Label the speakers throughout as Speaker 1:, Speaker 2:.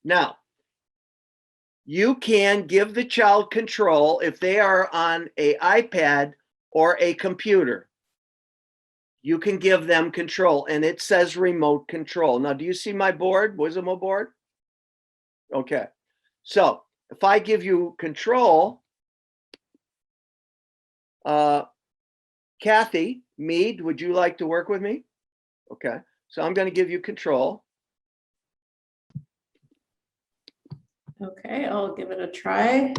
Speaker 1: Now, you can give the child control if they are on an iPad or a computer. You can give them control, and it says remote control. Now, do you see my board, Wizimo board? Okay. So if I give you control, Kathy Mead, would you like to work with me? Okay. So I'm going to give you control.
Speaker 2: Okay, I'll give it a try.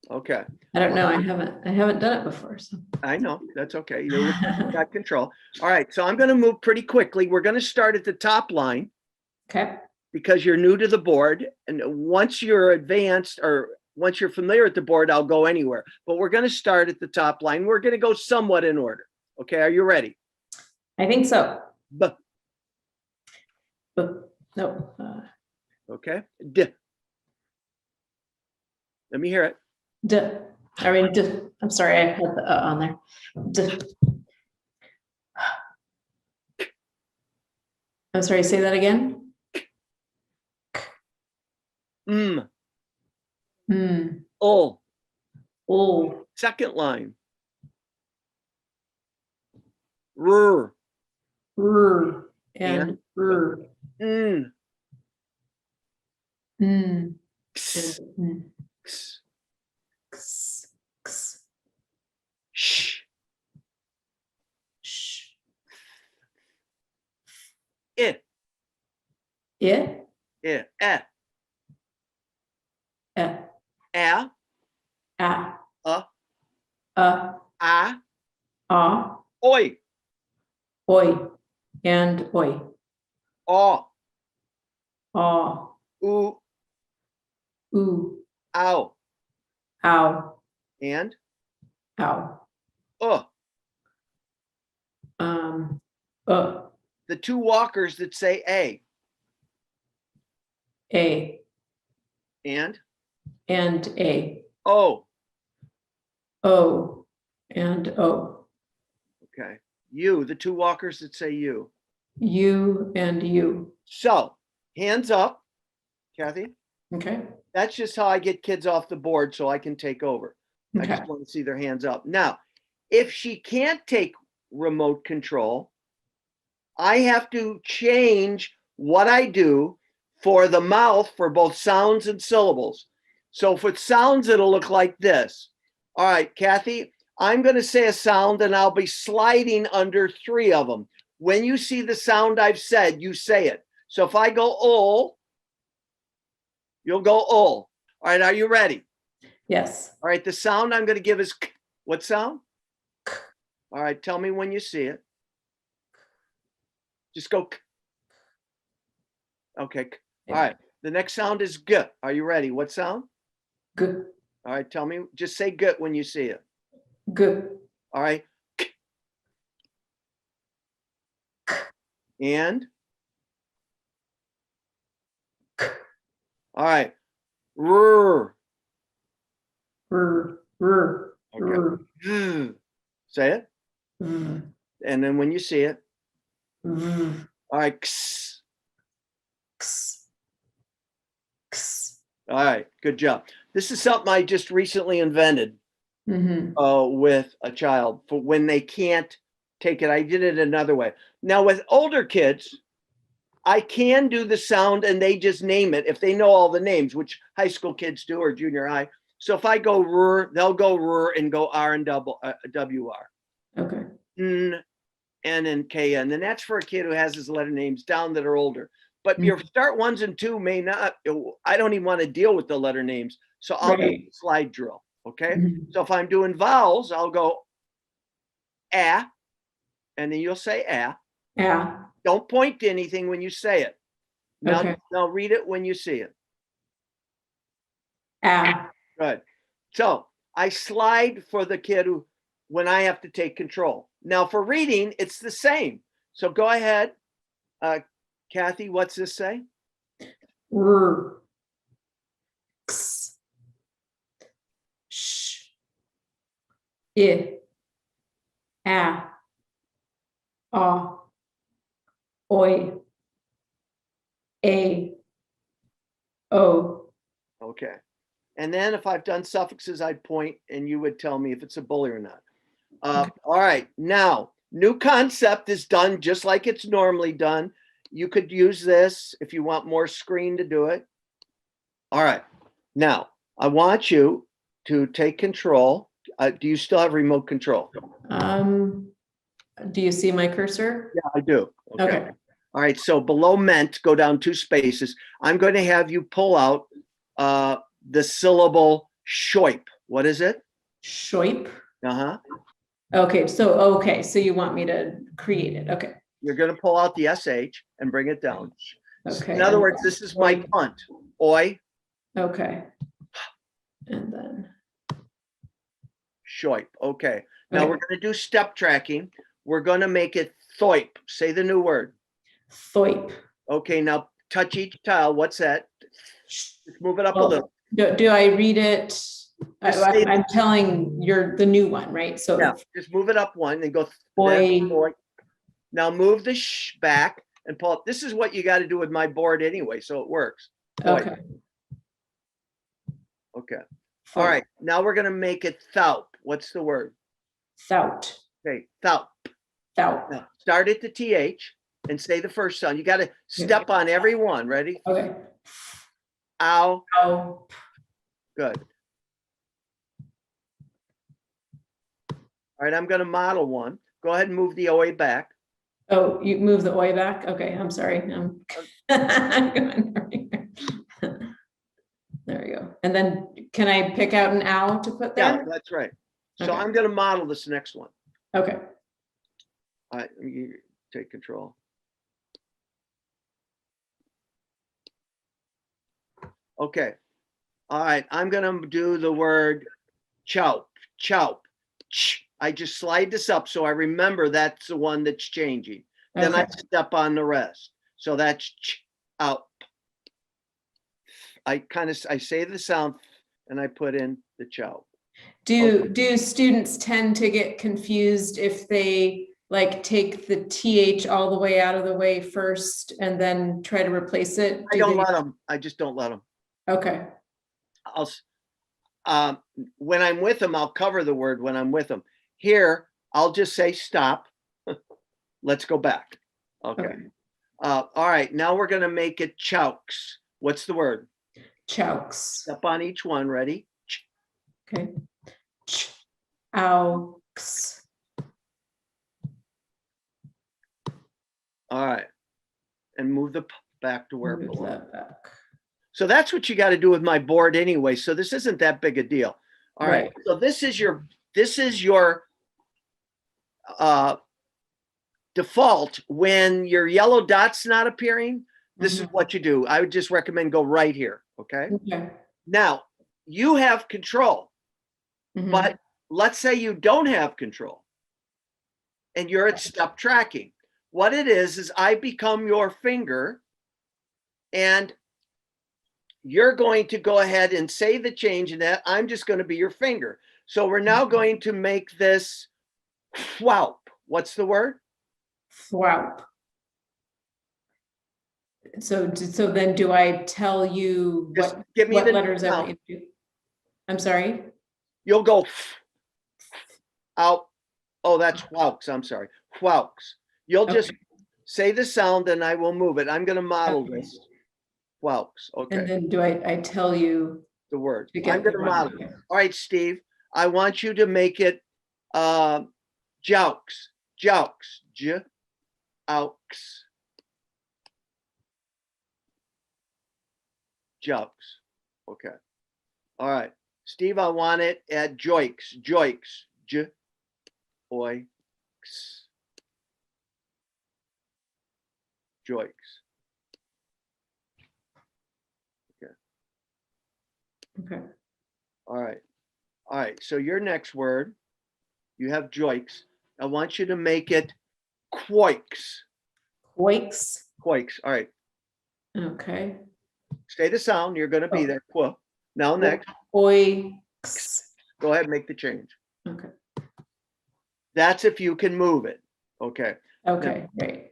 Speaker 1: Okay.
Speaker 2: I don't know. I haven't done it before. So
Speaker 1: I know that's okay. You got control. All right. So I'm going to move pretty quickly. We're going to start at the top line.
Speaker 2: okay.
Speaker 1: Because you're new to the board. And once you're advanced or once you're familiar with the board, I'll go anywhere. But we're going to start at the top line. We're going to go somewhat in order. Okay. Are you ready?
Speaker 2: I think so.
Speaker 1: B.
Speaker 2: No.
Speaker 1: Okay. D. Let me hear it.
Speaker 2: D. I mean, D. I'm sorry, I had the on there. D. I'm sorry, say that again.
Speaker 1: M.
Speaker 2: Oh.
Speaker 1: Second line. R.
Speaker 2: And
Speaker 1: N.
Speaker 2: X.
Speaker 1: X.
Speaker 2: X. X.
Speaker 1: Sh.
Speaker 2: Sh.
Speaker 1: I.
Speaker 2: I.
Speaker 1: I.
Speaker 2: A.
Speaker 1: A.
Speaker 2: A.
Speaker 1: A.
Speaker 2: A.
Speaker 1: Oi.
Speaker 2: Oi. And oi.
Speaker 1: O.
Speaker 2: Aw.
Speaker 1: Oo.
Speaker 2: Ooh.
Speaker 1: Ow.
Speaker 2: Ow.
Speaker 1: And
Speaker 2: Ow.
Speaker 1: the two walkers that say A.
Speaker 2: A.
Speaker 1: And
Speaker 2: A.
Speaker 1: O.
Speaker 2: O. And O.
Speaker 1: Okay. You, the two walkers that say you.
Speaker 2: U and U.
Speaker 1: So hands up, Kathy.
Speaker 2: Okay.
Speaker 1: That's just how I get kids off the board so I can take over. I
Speaker 2: Okay.
Speaker 1: just want to see their hands up. Now, if she can't take remote control, I have to change what I do for the mouth for both sounds and syllables. So for sounds, it'll look like this. All right, Kathy, I'm going to say a sound and I'll be sliding under 3 of them. When you see the sound I've said, you say it. So if I go "ol," you'll go "ol." All right, are you ready?
Speaker 2: Yes.
Speaker 1: All right, the sound I'm going to give is k. What sound? K. All right, tell me when you see it. Just go k. Okay. K. All right, the next sound is g. Are you ready? What sound?
Speaker 2: Good.
Speaker 1: All right, tell me, just say g when you see it.
Speaker 2: Good.
Speaker 1: All right. K. And?
Speaker 2: K.
Speaker 1: All right. R. Okay. Say it. And then when you see it. All right. X.
Speaker 2: X. X.
Speaker 1: All right. Good job. This is something I just recently invented with a child for when they can't take it. I did it another way. Now with older kids, I can do the sound and they just name it if they know all the names, which high school kids do or junior high. So if I go R, they'll go R and go R and WR.
Speaker 2: Okay.
Speaker 1: N, N, and K, and then that's for a kid who has his letter names down that are older. But your start 1s and 2 may not. I don't even want to deal with the letter names. So I'll do a slide drill. Okay. So if I'm doing vowels, I'll go A, and then you'll say A.
Speaker 2: Yeah.
Speaker 1: Don't point to anything when you say it. Now,
Speaker 2: Okay.
Speaker 1: now read it when you see it.
Speaker 2: A.
Speaker 1: Good. So I slide for the kid who, when I have to take control. Now for reading, it's the same. So go ahead. Kathy, what's this say?
Speaker 2: R. X. Sh. I. A. A. Oi. A. Oh,
Speaker 1: Okay. And then if I've done suffixes, I'd point and you would tell me if it's a bully or not. All right. Now, new concept is done just like it's normally done. You could use this if you want more screen to do it. All right. Now, I want you to take control. Do you still have remote control?
Speaker 2: do you see my cursor?
Speaker 1: Yeah, I do.
Speaker 2: Okay.
Speaker 1: All right. So below meant, go down 2 spaces. I'm going to have you pull out the syllable shoip. What is it?
Speaker 2: Shoip.
Speaker 1: Uh-huh.
Speaker 2: Okay, so you want me to create it? Okay.
Speaker 1: You're going to pull out the SH and bring it down.
Speaker 2: Okay.
Speaker 1: In other words, this is my punt. Oi,
Speaker 2: Okay. And then,
Speaker 1: shoip. Okay. Now
Speaker 2: Okay.
Speaker 1: we're going to do step tracking. We're going to make it thoip. Say the new word.
Speaker 2: thoip.
Speaker 1: Okay. Now touch each tile. What's that? Just move it up a
Speaker 2: Well,
Speaker 1: little.
Speaker 2: do I read it?
Speaker 1: Just say-
Speaker 2: I'm telling you're the new one, right? So
Speaker 1: Yeah. Just move it up one and go.
Speaker 2: Oi.
Speaker 1: Thoip. Now move the sh back and pull up. This is what you got to do with my board anyway, so it works. Thoip.
Speaker 2: Okay.
Speaker 1: Okay. All right. Now we're going to make it thoup. What's the word?
Speaker 2: Thout.
Speaker 1: Okay. Thoup.
Speaker 2: Thout.
Speaker 1: Now, start at the TH and say the first sound. You got to step on every one. Ready?
Speaker 2: Okay.
Speaker 1: Ow.
Speaker 2: Oh,
Speaker 1: Good. All right. I'm going to model one. Go ahead and move the OA back.
Speaker 2: oh, you move the oi back? Okay, I'm sorry. There we go. And then can I pick out an owl to put
Speaker 1: Yeah,
Speaker 2: there?
Speaker 1: that's right. So
Speaker 2: Okay.
Speaker 1: I'm going to model this next one.
Speaker 2: Okay.
Speaker 1: All right. You take control. Okay. All right. I'm going to do the word choup. Choup. I just slide this up so I remember that's the one that's changing. Then I
Speaker 2: Okay.
Speaker 1: step on the rest. So that's out. I say the sound and I put in the chow.
Speaker 2: Do students tend to get confused if they like take the TH all the way out of the way first and then try to replace it?
Speaker 1: I don't let them. I just don't let them.
Speaker 2: Okay.
Speaker 1: When I'm with them, I'll cover the word when I'm with them. Here, I'll just say stop. Let's go back. Okay. All right. Now we're going to make it chowks. What's the word?
Speaker 2: Chowks.
Speaker 1: Step on each one. Ready?
Speaker 2: Okay. Chowks.
Speaker 1: All right. And move the back to where it
Speaker 2: Move
Speaker 1: belongs.
Speaker 2: that back.
Speaker 1: So that's what you got to do with my board anyway. So this isn't that big a deal. All right. So this is your default. When your yellow dot's not appearing, this is what you do. I would just recommend go right here. Okay.
Speaker 2: Okay.
Speaker 1: Now you have control, but let's say you don't have control and you're at step tracking. What it is I become your finger and you're going to go ahead and say the change in that. I'm just going to be your finger. So we're now going to make this thwaup. What's the word?
Speaker 2: Thwaup. So then do I tell you
Speaker 1: Just
Speaker 2: what,
Speaker 1: give me
Speaker 2: what
Speaker 1: the
Speaker 2: letters I
Speaker 1: sound.
Speaker 2: want you to do? I'm sorry?
Speaker 1: You'll go out. Oh, that's whauks. I'm sorry. Whauks. You'll just say the sound and I will move it. I'm going to model this. Whauks. Okay.
Speaker 2: And then do I tell you
Speaker 1: the word?
Speaker 2: to
Speaker 1: I'm
Speaker 2: get
Speaker 1: going
Speaker 2: the
Speaker 1: to model.
Speaker 2: one?
Speaker 1: All right, Steve. I want you to make it jouks. Jouks. J-ouks. Jouks. Okay. All right. Steve, I want it at joiks. Joiks. J-oiks. Joiks.
Speaker 2: Okay.
Speaker 1: All right. All right. So your next word, you have joiks. I want you to make it quoiks.
Speaker 2: Quakes.
Speaker 1: Quoiks. All right.
Speaker 2: Okay.
Speaker 1: Stay the sound. You're going to be there. Quo. Now next.
Speaker 2: Oiks.
Speaker 1: Go ahead and make the change.
Speaker 2: Okay.
Speaker 1: That's if you can move it. Okay.
Speaker 2: Okay. Great.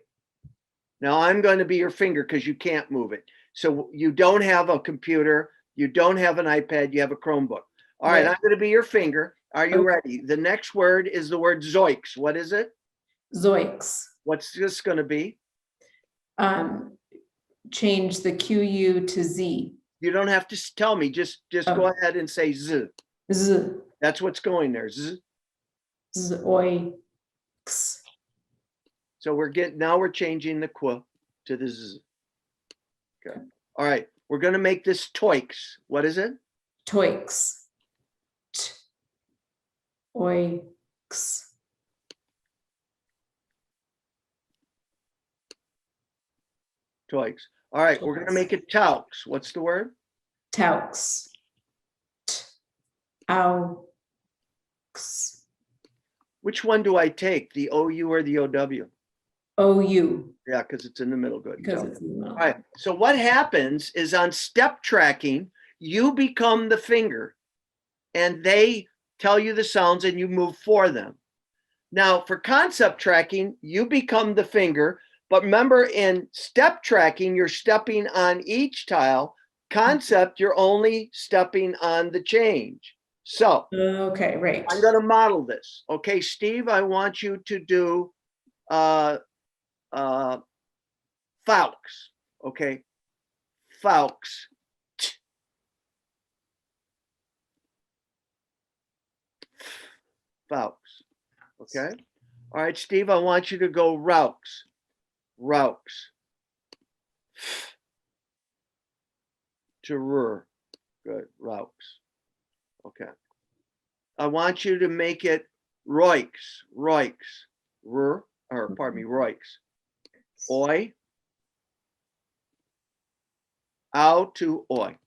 Speaker 1: Now I'm going to be your finger because you can't move it. So you don't have a computer, you don't have an iPad, you have a Chromebook. All right,
Speaker 2: Right.
Speaker 1: I'm going to be your finger. Are you
Speaker 2: Okay.
Speaker 1: ready? The next word is the word Zoiks. What is it?
Speaker 2: Zoiks.
Speaker 1: What's this going to be?
Speaker 2: Change the QU to Z.
Speaker 1: You don't have to tell me. Just go
Speaker 2: Oh.
Speaker 1: ahead and say Z.
Speaker 2: Z.
Speaker 1: That's what's going there. Z.
Speaker 2: Zoiks.
Speaker 1: So now we're changing the Q to the Z. Okay. All right. We're going to make this Toiks. What is it?
Speaker 2: Toiks. Oiks.
Speaker 1: Toiks. All right. We're going to make it Tauks. What's the word?
Speaker 2: Tauks. Auks.
Speaker 1: Which one do I take? The OU or the OW?
Speaker 2: OU.
Speaker 1: Yeah, because it's in the middle. Good.
Speaker 2: Because it's in the middle.
Speaker 1: All right. So what happens is on step tracking, you become the finger and they tell you the sounds and you move for them. Now for concept tracking, you become the finger, but remember in step tracking, you're stepping on each tile. Concept, you're only stepping on the change. So
Speaker 2: Okay, right.
Speaker 1: I'm going to model this. Okay, Steve, I want you to do Fowks. Okay, Fowks. Fowks. Okay. All right, Steve, I want you to go Rauks. Rauks. To Rur. Good. Rauks. Okay. I want you to make it Roiks. Roiks. Rur. Or pardon me, Roiks. Oi. Ow to oi.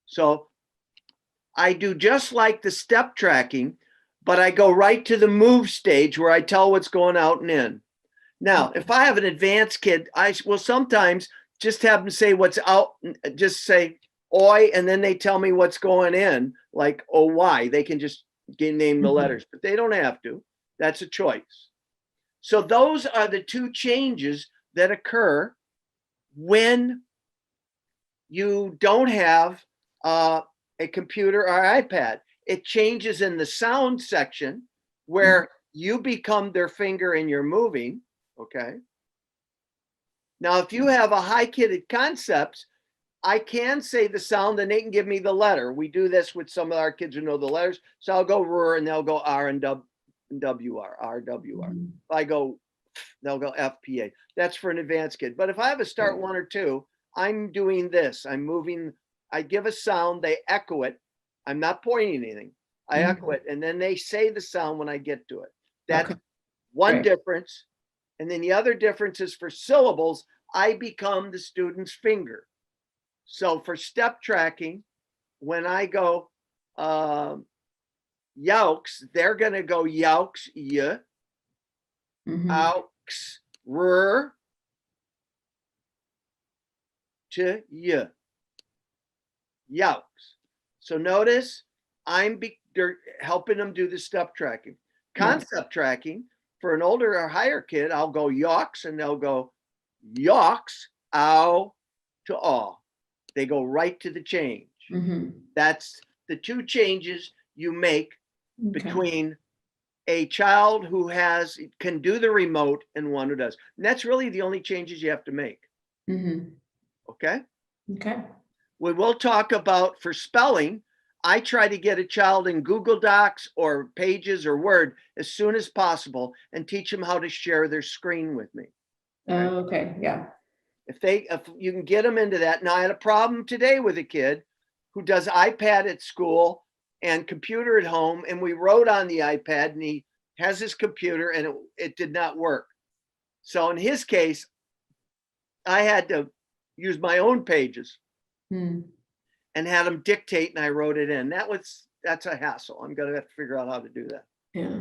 Speaker 1: So I do just like the step tracking, but I go right to the move stage where I tell what's going out and in. Now, if I have an advanced kid, I will sometimes just have them say what's out, just say oi, and then they tell me what's going in, like OY. They can just name the letters, but they don't have to. That's a choice. So those are the two changes that occur when you don't have a computer or iPad. It changes in the sound section where you become their finger and you're moving. Okay. Now, if you have a high-kitted concepts, I can say the sound and they can give me the letter. We do this with some of our kids who know the letters. So I'll go RUR and they'll go R and WR, RWR. If I go, they'll go FPA. That's for an advanced kid. But if I have a start 1 or 2, I'm doing this. I'm moving. I give a sound, they echo it. I'm not pointing anything. I echo it, and then they say the sound when I get to it. That's one difference. And then the other difference is for syllables, I become the student's finger. So for step tracking, when I go yauks, they're going to go yauks, y, auks, rur, to y, yauks. So notice they're helping them do the step tracking. Concept tracking, for an older or higher kid, I'll go yauks and they'll go yauks, ow, to aw. They go right to the change. That's the two changes you make between a child who can do the remote and one who does. And that's really the only changes you have to make. Okay.
Speaker 2: Okay.
Speaker 1: We will talk about for spelling. I try to get a child in Google Docs or Pages or Word as soon as possible and teach them how to share their screen with me.
Speaker 2: Okay. Yeah.
Speaker 1: If you can get them into that. Now, I had a problem today with a kid who does iPad at school and computer at home, and we wrote on the iPad and he has his computer and it did not work. So in his case, I had to use my own pages and had him dictate and I wrote it in. That's a hassle. I'm going to have to figure out how to do that.
Speaker 2: Yeah.